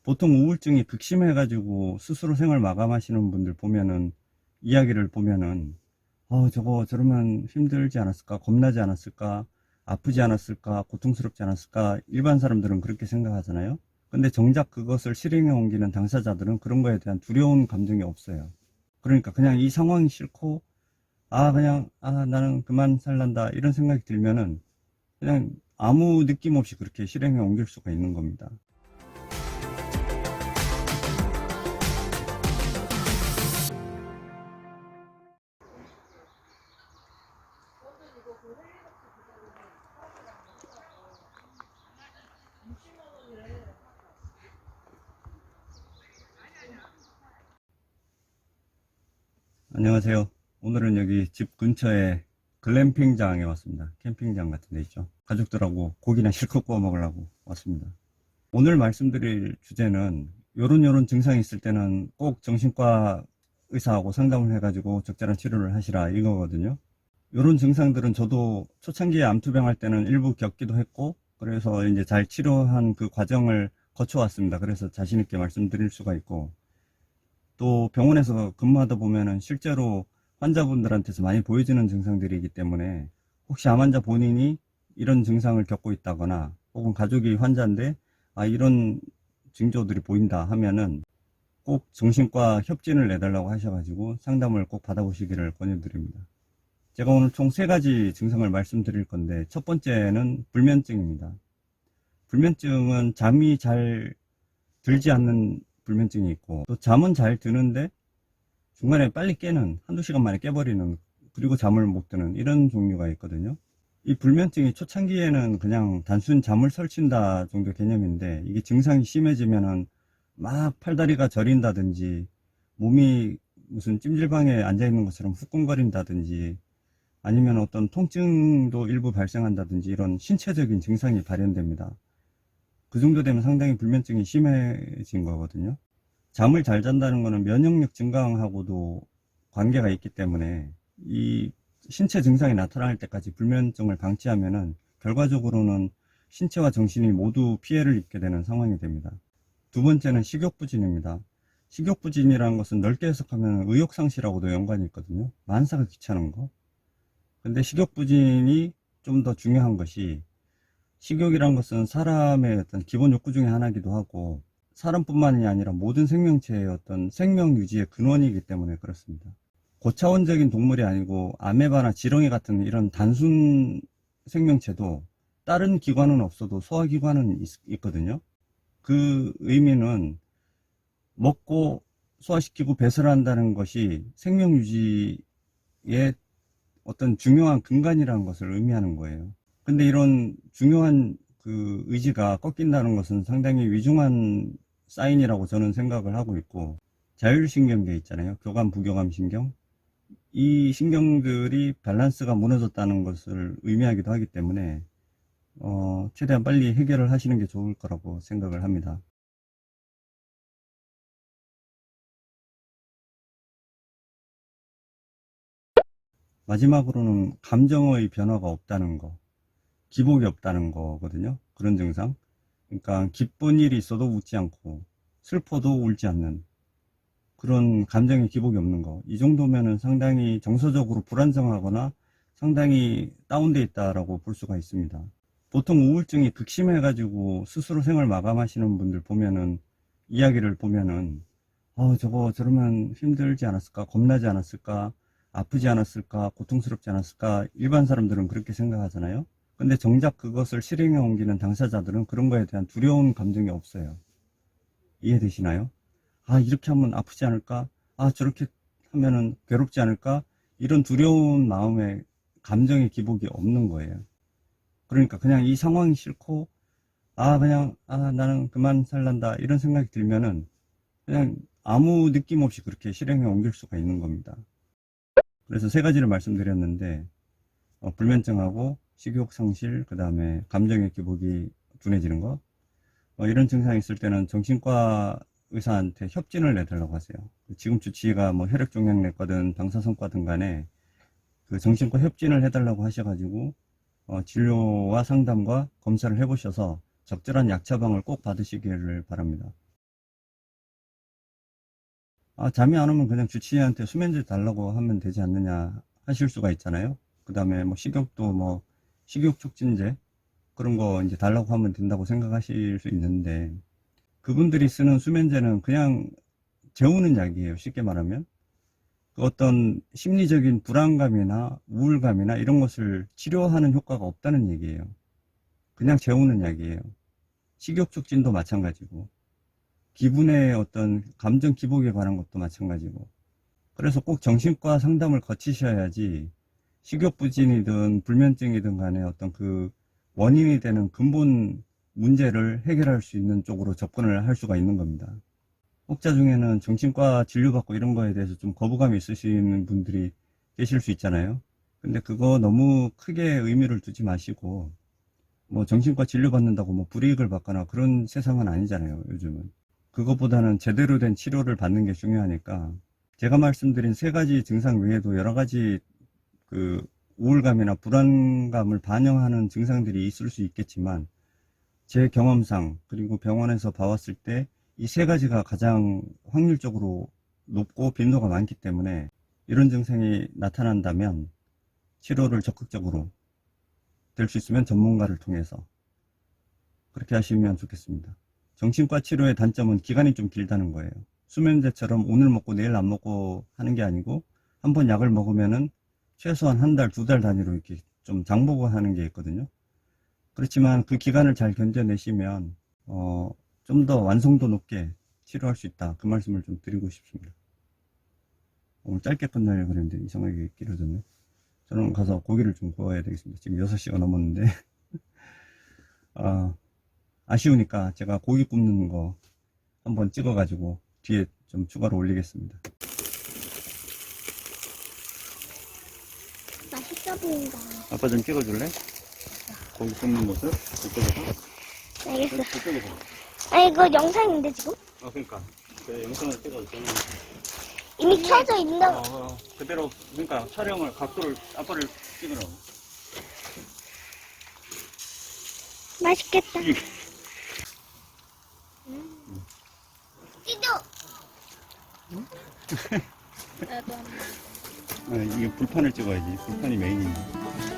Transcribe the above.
보통 우울증이 극심해가지고 스스로 생을 마감하시는 분들 보면은, 이야기를 보면은, 저거 저러면 힘들지 않았을까? 겁나지 않았을까? 아프지 않았을까? 고통스럽지 않았을까? 일반 사람들은 그렇게 생각하잖아요. 근데 정작 그것을 실행에 옮기는 당사자들은 그런 거에 대한 두려운 감정이 없어요. 그러니까 그냥 이 상황이 싫고, 나는 그만 살란다. 이런 생각이 들면은 그냥 아무 느낌 없이 그렇게 실행에 옮길 수가 있는 겁니다. 안녕하세요. 오늘은 여기 집 근처에 글램핑장에 왔습니다. 캠핑장 같은 데 있죠. 가족들하고 고기나 실컷 구워 먹으려고 왔습니다. 오늘 말씀드릴 주제는 요런 증상이 있을 때는 꼭 정신과 의사하고 상담을 해가지고 적절한 치료를 하시라 이거거든요. 요런 증상들은 저도 초창기에 암투병 할 때는 일부 겪기도 했고, 그래서 이제 잘 치료한 그 과정을 거쳐왔습니다. 그래서 자신있게 말씀드릴 수가 있고, 또 병원에서 근무하다 보면은 실제로 환자분들한테서 많이 보여지는 증상들이기 때문에, 혹시 암 환자 본인이 이런 증상을 겪고 있다거나 혹은 가족이 환자인데 이런 징조들이 보인다 하면은 꼭 정신과 협진을 내달라고 하셔가지고 상담을 꼭 받아보시기를 권유드립니다. 제가 오늘 총 3가지 증상을 말씀드릴 건데, 첫 번째는 불면증입니다. 불면증은 잠이 잘 들지 않는 불면증이 있고, 또 잠은 잘 드는데 중간에 빨리 깨는, 한두 시간 만에 깨버리는, 그리고 잠을 못 드는 이런 종류가 있거든요. 이 불면증이 초창기에는 그냥 단순 잠을 설친다 정도 개념인데, 이게 증상이 심해지면은 막 팔다리가 저린다든지, 몸이 무슨 찜질방에 앉아 있는 것처럼 후끈거린다든지, 아니면 어떤 통증도 일부 발생한다든지 이런 신체적인 증상이 발현됩니다. 그 정도 되면 상당히 불면증이 심해진 거거든요. 잠을 잘 잔다는 것은 면역력 증강하고도 관계가 있기 때문에, 이 신체 증상이 나타날 때까지 불면증을 방치하면은 결과적으로는 신체와 정신이 모두 피해를 입게 되는 상황이 됩니다. 두 번째는 식욕부진입니다. 식욕부진이라는 것은 넓게 해석하면 의욕상실하고도 연관이 있거든요. 만사가 귀찮은 거. 근데 식욕부진이 좀 더 중요한 것이, 식욕이란 것은 사람의 어떤 기본 욕구 중에 하나이기도 하고, 사람뿐만이 아니라 모든 생명체의 어떤 생명 유지의 근원이기 때문에 그렇습니다. 고차원적인 동물이 아니고 아메바나 지렁이 같은 이런 단순 생명체도 다른 기관은 없어도 소화기관은 있거든요. 그 의미는 먹고 소화시키고 배설한다는 것이 생명 유지의 어떤 중요한 근간이라는 것을 의미하는 거예요. 근데 이런 중요한 그 의지가 꺾인다는 것은 상당히 위중한 사인이라고 저는 생각을 하고 있고, 자율신경계 있잖아요. 교감, 부교감 신경. 이 신경들이 밸런스가 무너졌다는 것을 의미하기도 하기 때문에, 최대한 빨리 해결을 하시는 게 좋을 거라고 생각을 합니다. 마지막으로는 감정의 변화가 없다는 거, 기복이 없다는 거거든요. 그런 증상. 그러니까 기쁜 일이 있어도 웃지 않고 슬퍼도 울지 않는 그런 감정의 기복이 없는 거. 이 정도면은 상당히 정서적으로 불안정하거나 상당히 다운돼 있다라고 볼 수가 있습니다. 보통 우울증이 극심해가지고 스스로 생을 마감하시는 분들 보면은, 이야기를 보면은, 저거 저러면 힘들지 않았을까? 겁나지 않았을까? 아프지 않았을까? 고통스럽지 않았을까? 일반 사람들은 그렇게 생각하잖아요. 근데 정작 그것을 실행에 옮기는 당사자들은 그런 거에 대한 두려운 감정이 없어요. 이해되시나요? 이렇게 하면 아프지 않을까? 저렇게 하면은 괴롭지 않을까? 이런 두려운 마음에 감정의 기복이 없는 거예요. 그러니까 그냥 이 상황이 싫고, 나는 그만 살란다. 이런 생각이 들면은 그냥 아무 느낌 없이 그렇게 실행에 옮길 수가 있는 겁니다. 그래서 3가지를 말씀드렸는데, 불면증하고 식욕 상실, 그 다음에 감정의 기복이 둔해지는 거, 이런 증상이 있을 때는 정신과 의사한테 협진을 내달라고 하세요. 지금 주치의가 뭐 혈액종양내과든 방사선과든 간에 그 정신과 협진을 해달라고 하셔가지고, 진료와 상담과 검사를 해보셔서 적절한 약 처방을 꼭 받으시기를 바랍니다. 잠이 안 오면 그냥 주치의한테 수면제 달라고 하면 되지 않느냐 하실 수가 있잖아요. 그 다음에 뭐 식욕도 뭐 식욕 촉진제 그런 거 이제 달라고 하면 된다고 생각하실 수 있는데, 그분들이 쓰는 수면제는 그냥 재우는 약이에요. 쉽게 말하면. 그 어떤 심리적인 불안감이나 우울감이나 이런 것을 치료하는 효과가 없다는 얘기예요. 그냥 재우는 약이에요. 식욕 촉진도 마찬가지고, 기분의 어떤 감정 기복에 관한 것도 마찬가지고. 그래서 꼭 정신과 상담을 거치셔야지 식욕부진이든 불면증이든 간에 어떤 그 원인이 되는 근본 문제를 해결할 수 있는 쪽으로 접근을 할 수가 있는 겁니다. 혹자 중에는 정신과 진료받고 이런 거에 대해서 좀 거부감이 있으시는 분들이 계실 수 있잖아요. 근데 그거 너무 크게 의미를 두지 마시고, 뭐 정신과 진료받는다고 뭐 불이익을 받거나 그런 세상은 아니잖아요, 요즘은. 그것보다는 제대로 된 치료를 받는 게 중요하니까, 제가 말씀드린 세 가지 증상 외에도 여러 가지 그 우울감이나 불안감을 반영하는 증상들이 있을 수 있겠지만, 제 경험상 그리고 병원에서 봐왔을 때 이 세 가지가 가장 확률적으로 높고 빈도가 많기 때문에, 이런 증상이 나타난다면 치료를 적극적으로 될 수 있으면 전문가를 통해서 그렇게 하시면 좋겠습니다. 정신과 치료의 단점은 기간이 좀 길다는 거예요. 수면제처럼 오늘 먹고 내일 안 먹고 하는 게 아니고, 한번 약을 먹으면은 최소한 한 달, 두 달 단위로 이렇게 좀 장보고 하는 게 있거든요. 그렇지만 그 기간을 잘 견뎌내시면 좀 더 완성도 높게 치료할 수 있다, 그 말씀을 좀 드리고 싶습니다. 오늘 짧게 끝나려고 그랬는데 이상하게 길어졌네. 저는 가서 고기를 좀 구워야 되겠습니다. 지금 6시가 넘었는데 아쉬우니까 제가 고기 굽는 거 한번 찍어 가지고 뒤에 좀 추가로 올리겠습니다. 맛있어 보인다. 아빠 좀 찍어줄래? 고기 굽는 모습? 이쪽에서? 알겠어. 저쪽에서. 아, 이거 영상인데 지금? 그러니까 그 영상을 찍어줘. 이미 켜져 있나? 그대로, 그러니까 촬영을 각도를 아빠를 찍으라고. 맛있겠다. 찌도. 나도 한 번. 이게 불판을 찍어야지. 불판이 메인인데.